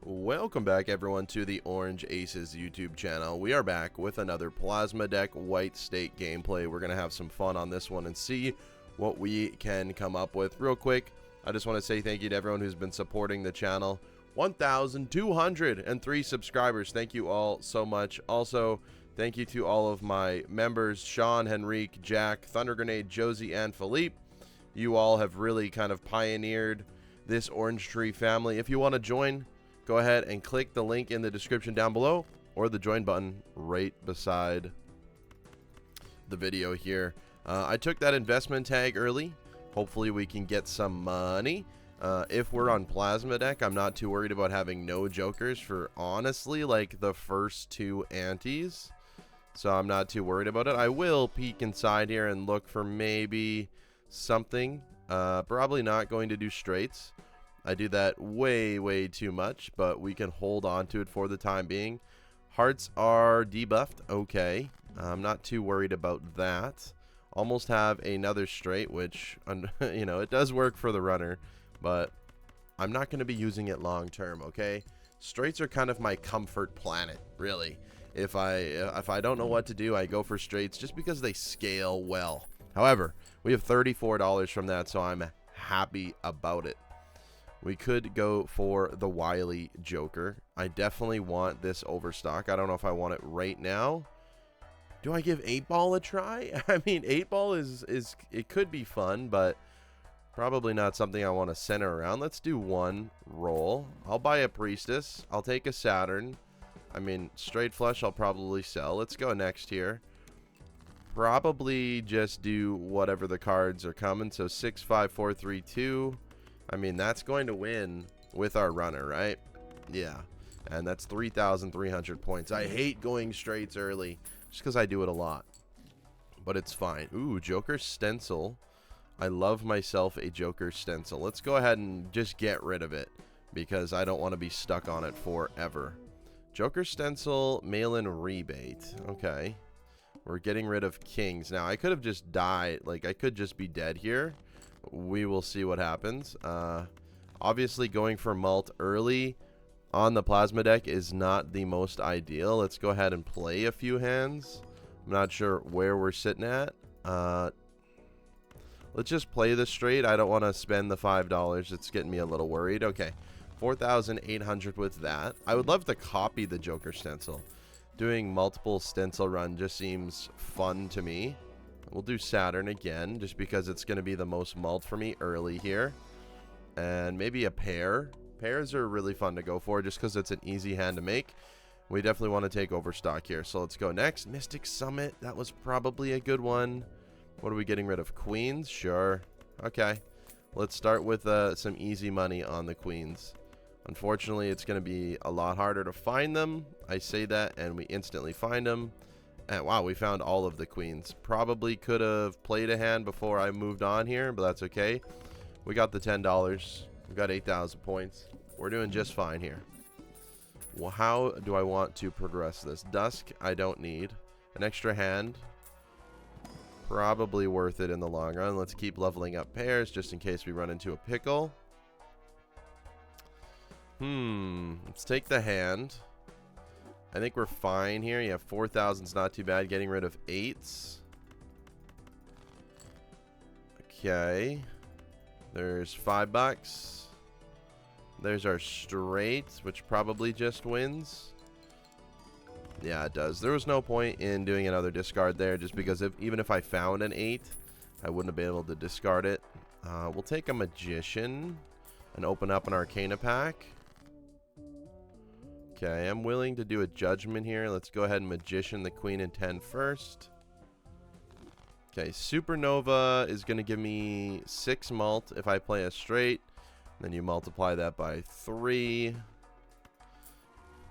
Welcome back everyone to the Orange Aces YouTube channel. We are back with another plasma deck white state gameplay. We're going to have some fun on this one and see what we can come up with. Real quick, I just want to say thank you to everyone who's been supporting the channel. 1,203 subscribers. Thank you all so much. Also, thank you to all of my members, Sean, Henrique, Jack, Thunder Grenade, Josie, and Philippe. You all have really kind of pioneered this Orange Tree family. If you want to join, go ahead and click the link in the description down below or the join button right beside the video here. I took that investment tag early. Hopefully we can get some money. If we're on plasma deck, I'm not too worried about having no jokers for honestly like the first two antes. So I'm not too worried about it. I will peek inside here and look for maybe something. Probably not going to do straights. I do that way too much, but we can hold on to it for the time being. Hearts are debuffed. Okay. I'm not too worried about that. Almost have another straight, which, you know, it does work for the runner, but I'm not going to be using it long term, okay? Straights are kind of my comfort planet, really. If I don't know what to do, I go for straights just because they scale well. However, we have $34 from that, so I'm happy about it. We could go for the Wily Joker. I definitely want this overstock. I don't know if I want it right now. Do I give 8-Ball a try? I mean, 8-Ball is it could be fun, but probably not something I want to center around. Let's do one roll. I'll buy a Priestess. I'll take a Saturn. I mean, straight flush I'll probably sell. Let's go next here. Probably just do whatever the cards are coming. So 6, 5, 4, 3, 2. I mean, that's going to win with our runner, right? Yeah. And that's 3,300 points. I hate going straights early just because I do it a lot. But it's fine. Ooh, Joker Stencil. I love myself a Joker Stencil. Let's go ahead and just get rid of it because I don't want to be stuck on it forever. Joker Stencil, mail-in rebate. Okay. We're getting rid of kings. Now, I could have just died. Like, I could just be dead here. We will see what happens. Obviously, going for mult early on the plasma deck is not the most ideal. Let's go ahead and play a few hands. I'm not sure where we're sitting at. Let's just play this straight. I don't want to spend the $5. It's getting me a little worried. Okay, 4,800 with that. I would love to copy the Joker Stencil. Doing multiple stencil run just seems fun to me. We'll do Saturn again, just because it's going to be the most mult for me early here. And maybe a pair. Pairs are really fun to go for, just because it's an easy hand to make. We definitely want to take overstock here. So let's go next. Mystic Summit. That was probably a good one. What are we getting rid of? Queens? Sure. Okay. Let's start with some easy money on the queens. Unfortunately, it's going to be a lot harder to find them. I say that, and we instantly find them. And wow, we found all of the queens. Probably could have played a hand before I moved on here, but that's okay. We got the $10. We got 8,000 points. We're doing just fine here. Well, how do I want to progress this? Dusk, I don't need. An extra hand. Probably worth it in the long run. Let's keep leveling up pairs just in case we run into a pickle. Let's take the hand. I think we're fine here. Yeah, 4,000's not too bad. Getting rid of 8s. Okay. There's $5. There's our straight, which probably just wins. Yeah, it does. There was no point in doing another discard there, just because even if I found an 8, I wouldn't have been able to discard it. We'll take a Magician and open up an Arcana pack. Okay, I'm willing to do a Judgment here. Let's go ahead and Magician the Queen and 10 first. Okay, Supernova is going to give me 6 mult if I play a straight. Then you multiply that by 3.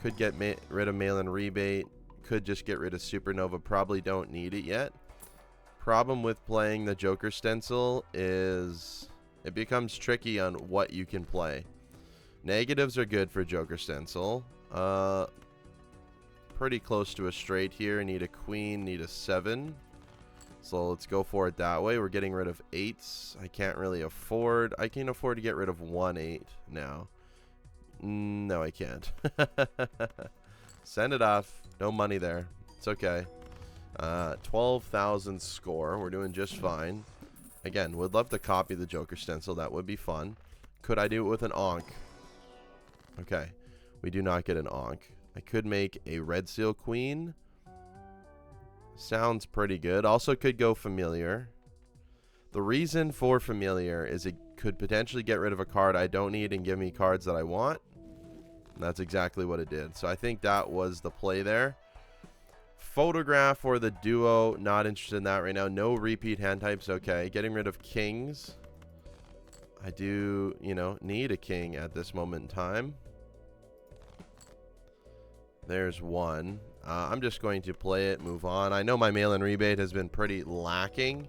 Could get rid of mail-in rebate. Could just get rid of Supernova. Probably don't need it yet. Problem with playing the Joker Stencil is it becomes tricky on what you can play. Negatives are good for Joker Stencil. Pretty close to a straight here. Need a queen, need a 7. So let's go for it that way. We're getting rid of 8s. I can't really afford. I can afford to get rid of 1 8 now. No, I can't. Send it off. No money there. It's okay. 12,000 score. We're doing just fine. Again, would love to copy the Joker stencil. That would be fun. Could I do it with an Ankh? Okay. We do not get an Ankh. I could make a Red Seal Queen. Sounds pretty good. Also could go Familiar. The reason for Familiar is it could potentially get rid of a card I don't need and give me cards that I want. And that's exactly what it did. So I think that was the play there. Photograph or the duo, not interested in that right now. No repeat hand types, okay. Getting rid of kings. I do, you know, need a king at this moment in time. There's one. I'm just going to play it, move on. I know my mail-in rebate has been pretty lacking,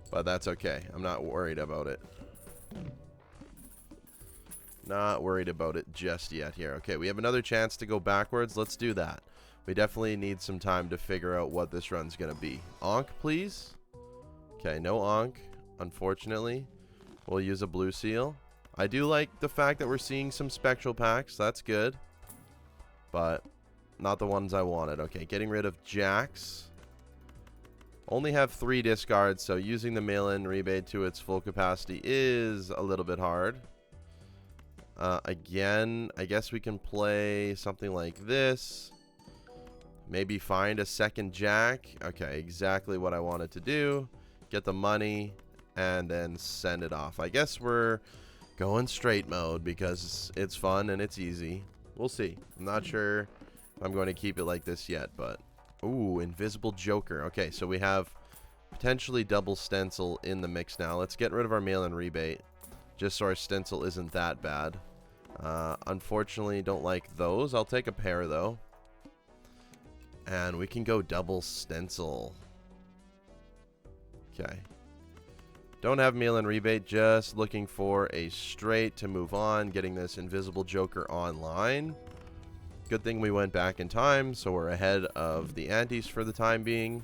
but that's okay. I'm not worried about it. Not worried about it just yet here. Okay, we have another chance to go backwards. Let's do that. We definitely need some time to figure out what this run's going to be. Ankh, please. Okay, no Ankh, unfortunately. We'll use a blue seal. I do like the fact that we're seeing some spectral packs. That's good. But not the ones I wanted. Okay, getting rid of jacks. Only have 3 discards, so using the mail-in rebate to its full capacity is a little bit hard. Again, I guess we can play something like this. Maybe find a second jack. Okay, exactly what I wanted to do. Get the money and then send it off. I guess we're going straight mode because it's fun and it's easy. We'll see. I'm not sure if I'm going to keep it like this yet, but... Ooh, Invisible Joker. Okay, so we have potentially double Stencil in the mix now. Let's get rid of our mail-in rebate, just so our Stencil isn't that bad. Unfortunately, don't like those. I'll take a pair, though. And we can go double Stencil. Okay. Don't have mail-in rebate, just looking for a straight to move on, getting this Invisible Joker online. Good thing we went back in time, so we're ahead of the antes for the time being.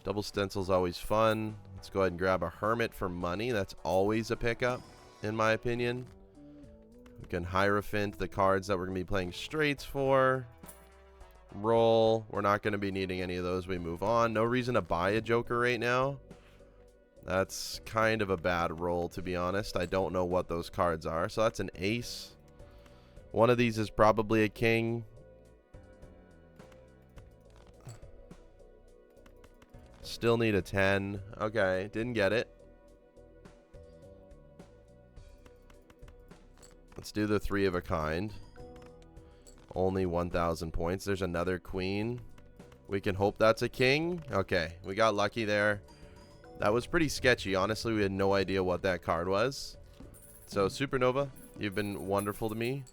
Double Stencil's always fun. Let's go ahead and grab a Hermit for money. That's always a pickup, in my opinion. We can Hierophant the cards that we're going to be playing straights for. Roll. We're not going to be needing any of those. We move on. No reason to buy a Joker right now. That's kind of a bad roll, to be honest. I don't know what those cards are. So that's an ace. One of these is probably a king. Still need a 10. Okay, didn't get it. Let's do the 3 of a kind. Only 1,000 points. There's another queen. We can hope that's a king. Okay, we got lucky there. That was pretty sketchy. Honestly, we had no idea what that card was. So, Supernova, you've been wonderful to me.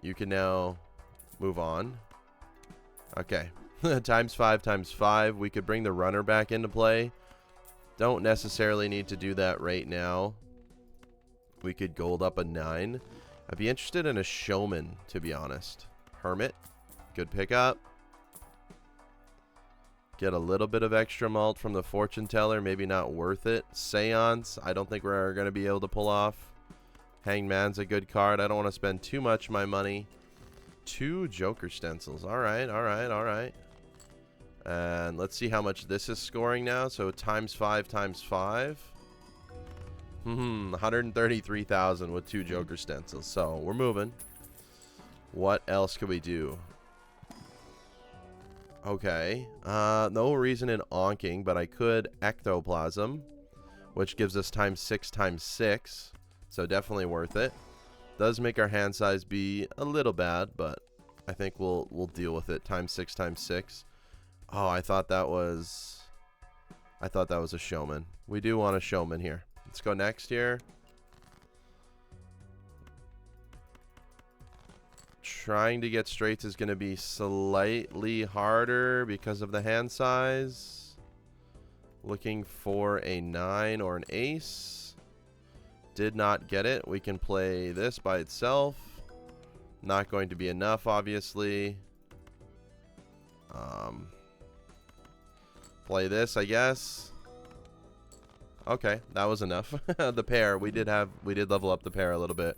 You can now move on. Okay. Times 5 times 5. We could bring the runner back into play. Don't necessarily need to do that right now. We could gold up a 9. I'd be interested in a showman, to be honest. Hermit. Good pickup. Get a little bit of extra malt from the fortune teller. Maybe not worth it. Seance. I don't think we're going to be able to pull off. Hangman's a good card. I don't want to spend too much of my money. 2 Joker stencils. All right, all right, all right. And let's see how much this is scoring now. So times 5 times 5. 133,000 with 2 Joker stencils. So we're moving. What else could we do? Okay. No reason in onking, but I could ectoplasm, which gives us times 6 times 6. So definitely worth it. Does make our hand size be a little bad, but I think we'll deal with it. Times 6 times 6. Oh, I thought that was a showman. We do want a showman here. Let's go next here. Trying to get straights is going to be slightly harder because of the hand size. Looking for a 9 or an ace. Did not get it. We can play this by itself. Not going to be enough, obviously. Play this, I guess. Okay, that was enough. The pair, we did level up the pair a little bit.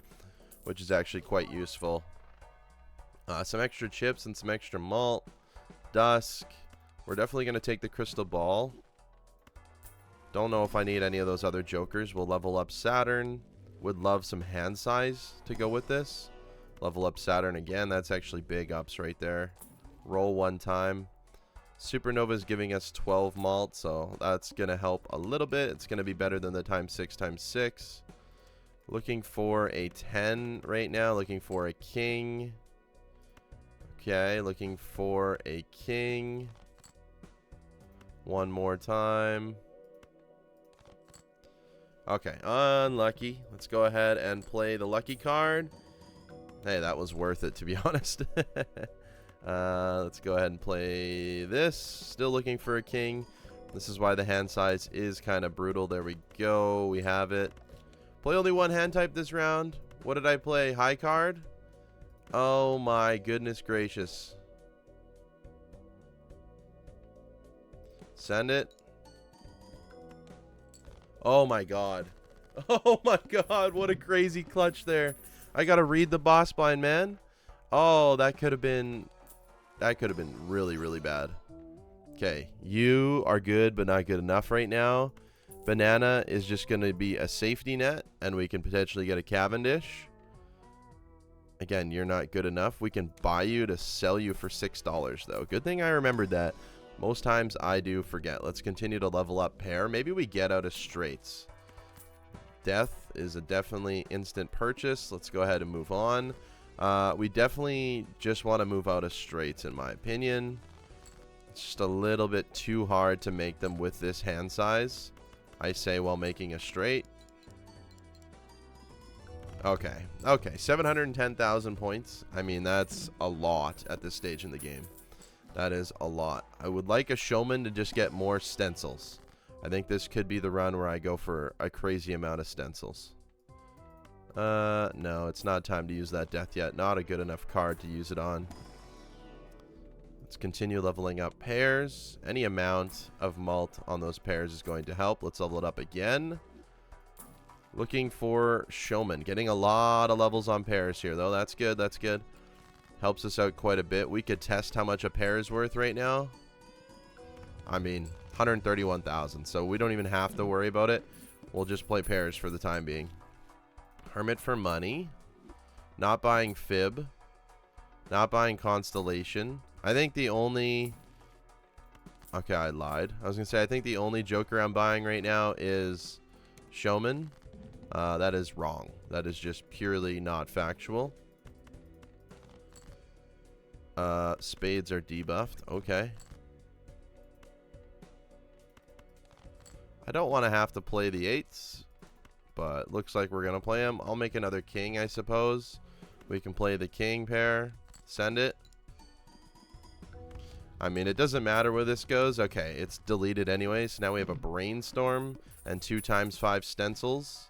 which is actually quite useful. Some extra chips and some extra malt. Dusk. We're definitely going to take the crystal ball. Don't know if I need any of those other jokers. We'll level up Saturn. Would love some hand size to go with this. Level up Saturn again. That's actually big ups right there. Roll one time. Supernova is giving us 12 malt, so that's going to help a little bit. It's going to be better than the ×6×6. Looking for a 10 right now. Looking for a king. Okay, looking for a king. One more time. Okay, unlucky. Let's go ahead and play the lucky card. Hey, that was worth it, to be honest. Let's go ahead and play this. Still looking for a king. This is why the hand size is kind of brutal. There we go. We have it. Play only one hand type this round. What did I play? High card? Oh my goodness gracious. Send it. Oh my god. Oh my god, what a crazy clutch there. I gotta read the boss blind, man. Oh, that could have been really, really bad. Okay, you are good but not good enough right now. Banana is just gonna be a safety net, and we can potentially get a Cavendish. Again, you're not good enough. We can buy you to sell you for $6 though. Good thing I remembered that. Most times I do forget. Let's continue to level up pair. Maybe we get out of straights. Death is a definitely instant purchase. Let's go ahead and move on. We definitely just want to move out of straights in my opinion. It's just a little bit too hard to make them with this hand size, I say, while making a straight. Okay, 710,000 points. I mean, that's a lot at this stage in the game. That is a lot. I would like a showman to just get more stencils. I think this could be the run where I go for a crazy amount of stencils. No, it's not time to use that death yet. Not a good enough card to use it on. Let's continue leveling up pairs. Any amount of malt on those pairs is going to help. Let's level it up again. Looking for showman. Getting a lot of levels on pairs here, though. That's good. That's good. Helps us out quite a bit. We could test how much a pair is worth right now. I mean, 131,000. So we don't even have to worry about it. We'll just play pairs for the time being. Hermit for money. Not buying Fib. Not buying Constellation. I think the only... Okay, I lied. I was going to say, I think the only Joker I'm buying right now is Showman. That is wrong. That is just purely not factual. Spades are debuffed. Okay. I don't want to have to play the 8s, but looks like we're going to play them. I'll make another king, I suppose. We can play the king pair. Send it. I mean, it doesn't matter where this goes. Okay, it's deleted anyway. So now we have a brainstorm and 2×5 stencils.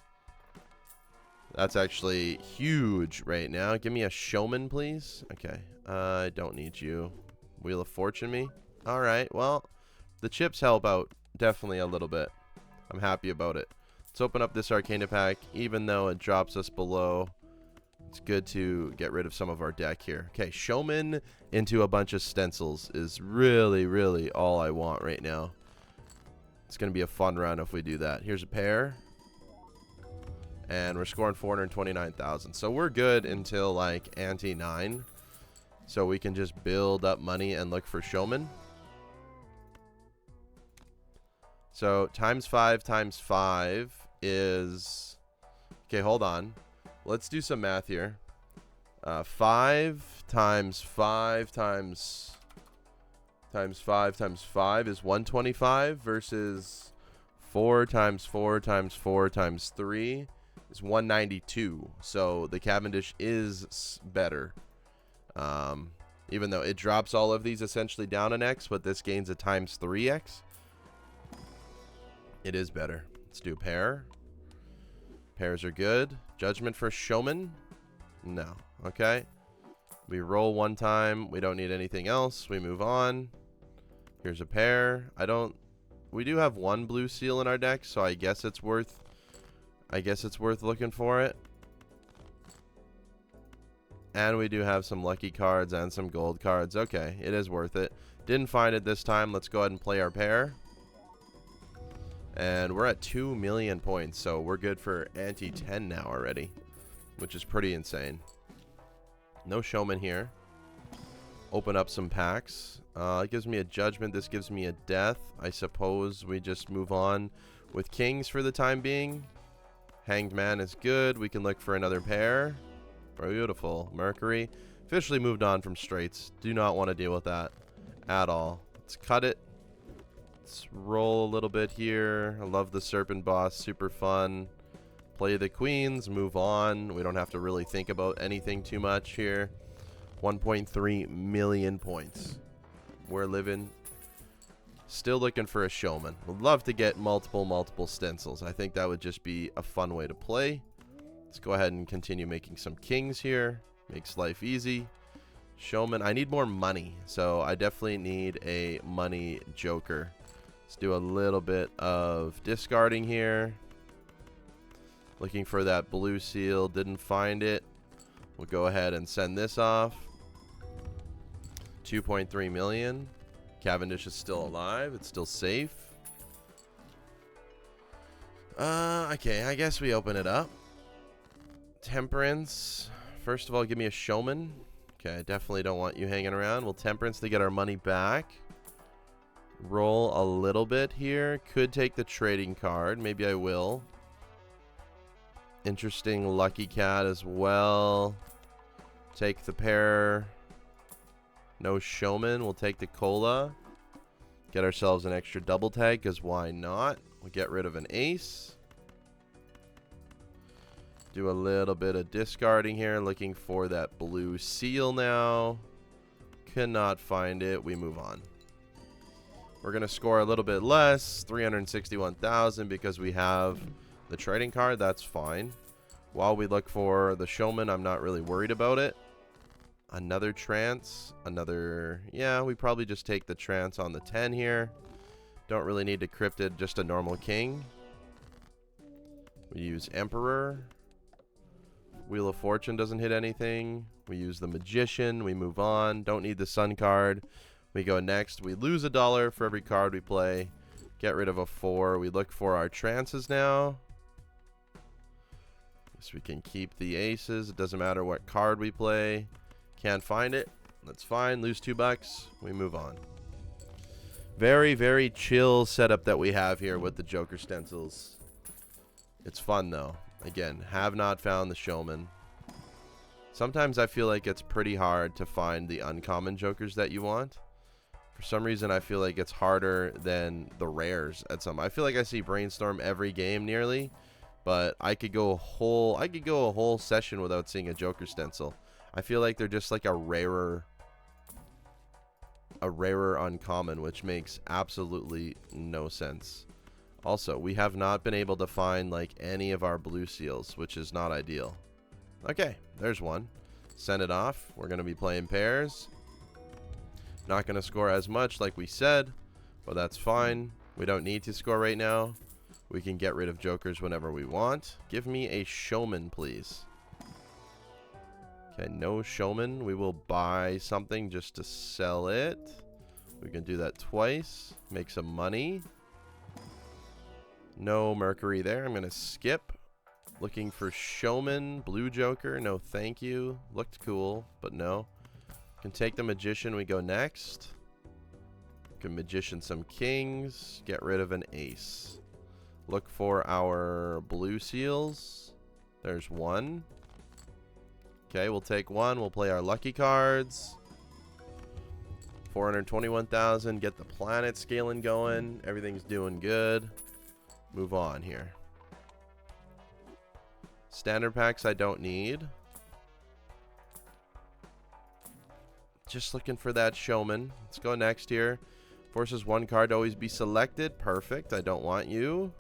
That's actually huge right now. Give me a showman, please. Okay, I don't need you. Wheel of Fortune me. All right, well, the chips help out definitely a little bit. I'm happy about it. Let's open up this Arcana pack. Even though it drops us below, it's good to get rid of some of our deck here. Okay, showman into a bunch of stencils is really, really all I want right now. It's going to be a fun run if we do that. Here's a pair. And we're scoring 429,000. So we're good until like ante 9. So we can just build up money and look for showman. So ×5 is... Okay, hold on. Let's do some math here. 5 times 5 times 5 times 5 is 125 versus 4 times 4 times 4 times 3 is 192. So the Cavendish is better. Even though it drops all of these essentially down an X, but this gains a ×3X. It is better. Let's do pair. Pairs are good. Judgment for showman? No. Okay. We roll one time. We don't need anything else. We move on. Here's a pair. We do have one blue seal in our deck, so I guess it's worth looking for it. And we do have some lucky cards and some gold cards. Okay, it is worth it. Didn't find it this time. Let's go ahead and play our pair. And we're at 2 million points, so we're good for ante 10 now already, which is pretty insane. No showman here. Open up some packs. It gives me a judgment. This gives me a death. I suppose we just move on with kings for the time being. Hanged man is good. We can look for another pair. Beautiful. Mercury. Officially moved on from straights. Do not want to deal with that at all. Let's cut it. Let's roll a little bit here. I love the serpent boss. Super fun. Play the queens. Move on. We don't have to really think about anything too much here. 1.3 million points. We're living. Still looking for a showman. Would love to get multiple stencils. I think that would just be a fun way to play. Let's go ahead and continue making some kings here. Makes life easy. Showman. I need more money, so I definitely need a money joker. Let's do a little bit of discarding here. Looking for that blue seal. Didn't find it. We'll go ahead and send this off. 2.3 million. Cavendish is still alive. It's still safe. Okay, I guess we open it up. Temperance. First of all, give me a showman. Okay, I definitely don't want you hanging around. We'll temperance to get our money back. Roll a little bit here. Could take the trading card. Maybe I will. Interesting lucky cat as well. Take the pair. No showman. We'll take the cola. Get ourselves an extra double tag, because why not? We'll get rid of an ace. Do a little bit of discarding here. Looking for that blue seal now. Cannot find it. We move on. We're going to score a little bit less. 361,000 because we have the trading card. That's fine. While we look for the showman, I'm not really worried about it. Another trance. Another... Yeah, we probably just take the trance on the 10 here. Don't really need to cryptid, just a normal king. We use Emperor. Wheel of Fortune doesn't hit anything. We use the Magician. We move on. Don't need the Sun card. We go next. We lose $1 for every card we play. Get rid of a 4. We look for our trances now. Guess we can keep the aces. It doesn't matter what card we play. Can't find it. That's fine. Lose $2. We move on. Very, very chill setup that we have here with the Joker stencils. It's fun, though. Again, have not found the showman. Sometimes I feel like it's pretty hard to find the uncommon Jokers that you want. For some reason, I feel like it's harder than the rares at some. I feel like I see Brainstorm every game nearly, but I could go a whole session without seeing a Joker stencil. I feel like they're just like a rarer uncommon, which makes absolutely no sense. Also, we have not been able to find like any of our blue seals, which is not ideal. Okay, there's one. Send it off. We're going to be playing pairs. Not going to score as much like we said, but that's fine. We don't need to score right now. We can get rid of Jokers whenever we want. Give me a showman, please. Okay, no showman. We will buy something just to sell it. We can do that twice. Make some money. No Mercury there. I'm going to skip. Looking for showman. Blue Joker. No, thank you. Looked cool, but no. Can take the Magician. We go next. Can Magician some kings. Get rid of an ace. Look for our blue seals. There's one. Okay, we'll take one. We'll play our lucky cards. 421,000. Get the planet scaling going. Everything's doing good. Move on here. Standard packs I don't need. Just looking for that showman. Let's go next here. Forces one card to always be selected. Perfect. I don't want you.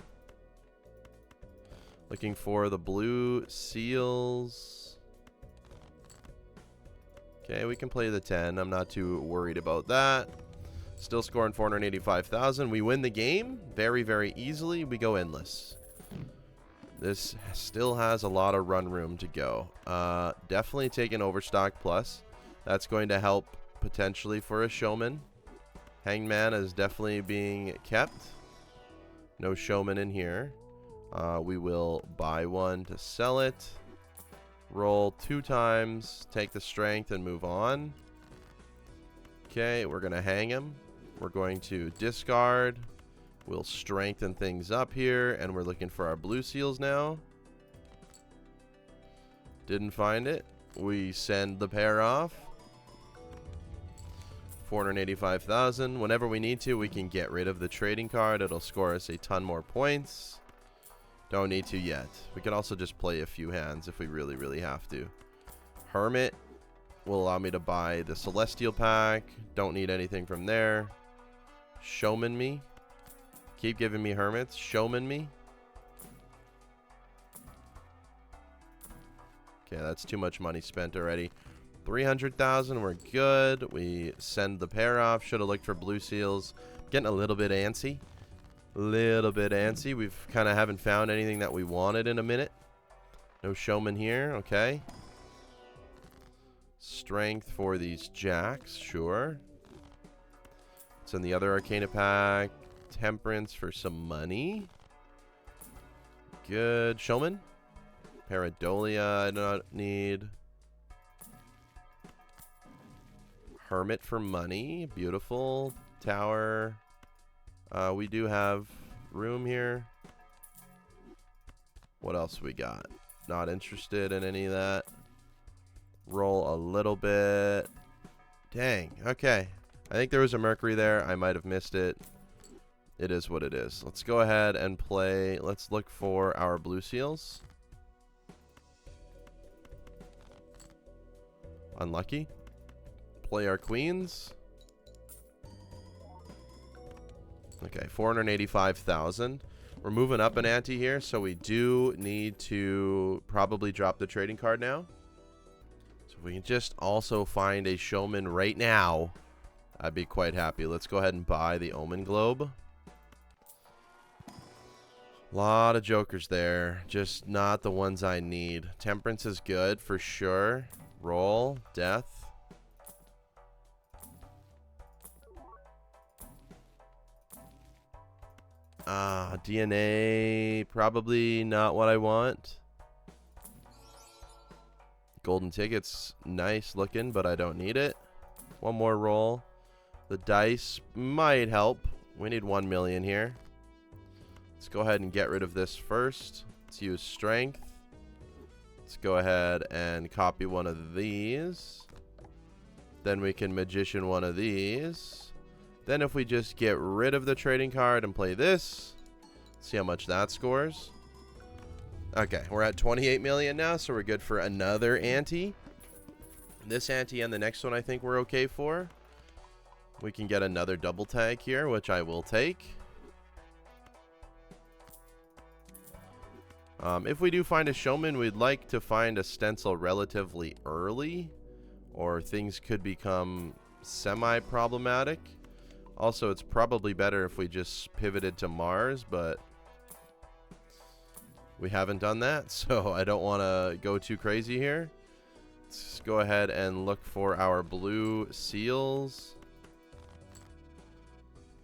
Looking for the blue seals. Okay, we can play the 10. I'm not too worried about that. Still scoring 485,000. We win the game very, very easily. We go endless. This still has a lot of run room to go. Definitely take an Overstock Plus. That's going to help potentially for a showman. Hangman is definitely being kept. No showman in here. We will buy one to sell it. Roll 2 times. Take the strength and move on. Okay, we're going to hang him. We're going to discard. We'll strengthen things up here, and we're looking for our blue seals now. Didn't find it. We send the pair off. 485,000. Whenever we need to, we can get rid of the trading card. It'll score us a ton more points. Don't need to yet. We can also just play a few hands if we really, really have to. Hermit will allow me to buy the Celestial Pack. Don't need anything from there. Showman me. Keep giving me hermits. Showman me. Okay, that's too much money spent already. 300,000, we're good. We send the pair off. Should have looked for blue seals. Getting a little bit antsy. We've kind of haven't found anything that we wanted in a minute. No showman here. Okay. Strength for these jacks. Sure. Send the other Arcana pack. Temperance for some money. Good. Showman. Paradolia I do not need. Hermit for money. Beautiful. Tower. We do have room here. What else we got? Not interested in any of that. Roll a little bit. Dang. Okay. I think there was a Mercury there. I might have missed it. It is what it is. Let's go ahead and play. Let's look for our blue seals. Unlucky. Play our queens. Okay, 485,000. We're moving up an ante here, so we do need to probably drop the trading card now. So if we can just also find a showman right now, I'd be quite happy. Let's go ahead and buy the Omen Globe. Lot of jokers there, just not the ones I need. Temperance is good for sure. Roll. Death. DNA, probably not what I want. Golden tickets, nice looking, but I don't need it. One more roll. The dice might help. We need 1 million here. Let's go ahead and get rid of this first. Let's use strength. Let's go ahead and copy one of these. Then we can magician one of these. Then if we just get rid of the trading card and play this, see how much that scores. Okay, we're at 28 million now, so we're good for another ante. This ante and the next one I think we're okay for. We can get another double tag here, which I will take. If we do find a showman, we'd like to find a stencil relatively early, or things could become semi-problematic. Also, it's probably better if we just pivoted to Mars, but we haven't done that, so I don't want to go too crazy here. Let's go ahead and look for our blue seals.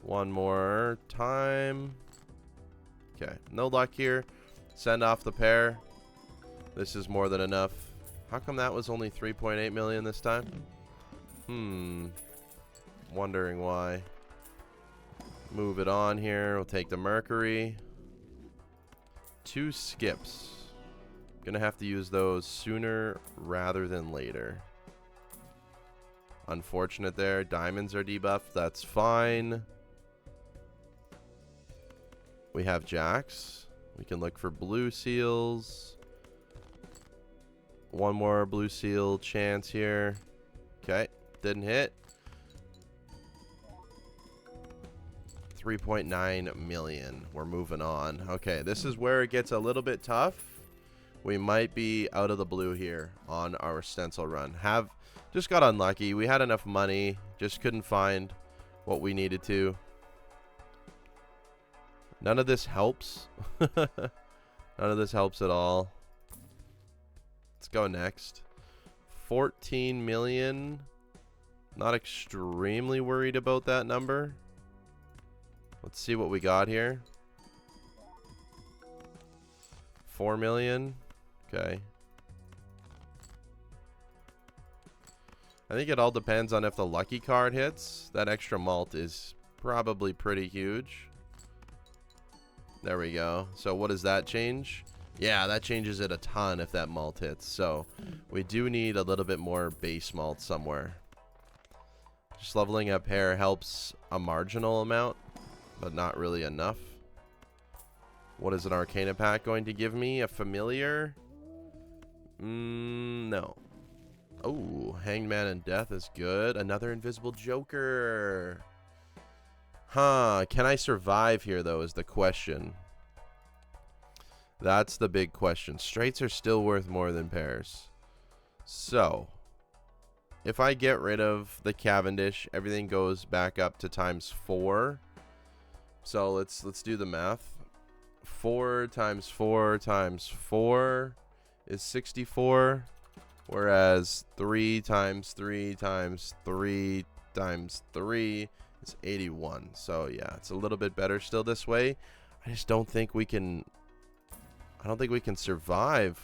One more time. Okay, no luck here. Send off the pair. This is more than enough. How come that was only 3.8 million this time? Wondering why. Move it on here. We'll take the Mercury. 2 skips. Gonna have to use those sooner rather than later. Unfortunate there. Diamonds are debuffed. That's fine. We have jacks. We can look for blue seals. One more blue seal chance here. Okay. Didn't hit. 3.9 million. We're moving on. Okay, this is where it gets a little bit tough. We might be out of the blue here on our stencil run. Just got unlucky. We had enough money, just couldn't find what we needed to. None of this helps. None of this helps at all. Let's go next. 14 million. Not extremely worried about that number. Let's see what we got here. 4 million. Okay. I think it all depends on if the lucky card hits. That extra malt is probably pretty huge. There we go. So what does that change? Yeah, that changes it a ton if that malt hits. So we do need a little bit more base malt somewhere. Just leveling up hair helps a marginal amount, but not really enough. What is an Arcana pack going to give me? A familiar? No. Oh, Hanged Man and Death is good. Another invisible Joker. Huh. Can I survive here, though, is the question. That's the big question. Straights are still worth more than pairs. So, if I get rid of the Cavendish, everything goes back up to ×4. So, let's do the math. 4 times 4 times 4 is 64. Whereas 3 times 3 times 3 times 3 is 81. So yeah, it's a little bit better still this way. I just don't think we can. I don't think we can survive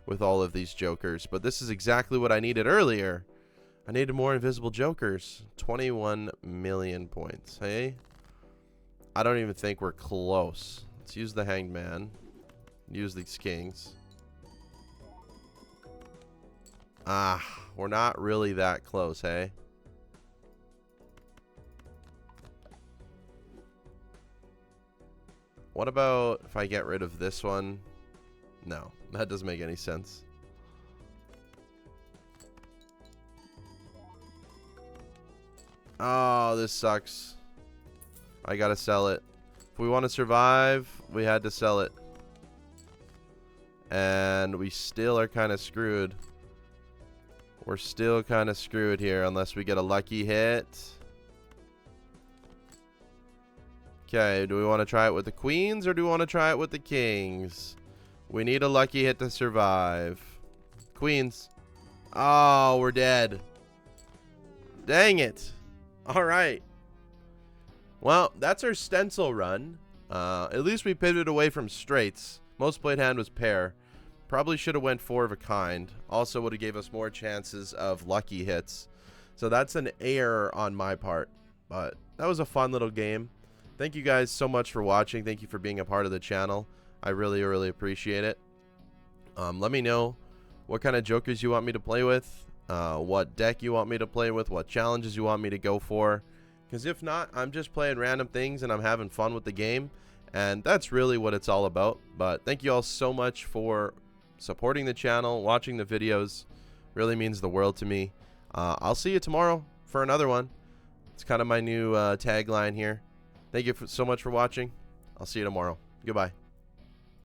with all of these jokers. But this is exactly what I needed earlier. I needed more invisible jokers. 21 million points. Hey, I don't even think we're close. Let's use the Hanged Man. Use these kings. Ah, we're not really that close, hey? What about if I get rid of this one? No, that doesn't make any sense. Oh, this sucks. I gotta sell it. If we want to survive, we had to sell it. And we still are kind of screwed. We're still kind of screwed here unless we get a lucky hit. Okay, do we want to try it with the queens or do we want to try it with the kings? We need a lucky hit to survive. Queens. Oh, we're dead. Dang it. All right. Well, that's our stencil run. At least we pivoted away from straights. Most played hand was pair. Probably should have went 4 of a kind. Also would have gave us more chances of lucky hits. So that's an error on my part. But that was a fun little game. Thank you guys so much for watching. Thank you for being a part of the channel. I really, really appreciate it. Let me know what kind of jokers you want me to play with. What deck you want me to play with. What challenges you want me to go for. Because if not, I'm just playing random things and I'm having fun with the game. And that's really what it's all about. But thank you all so much for supporting the channel, watching the videos. Really means the world to me. I'll see you tomorrow for another one. It's kind of my new tagline here. Thank you so much for watching. I'll see you tomorrow. Goodbye.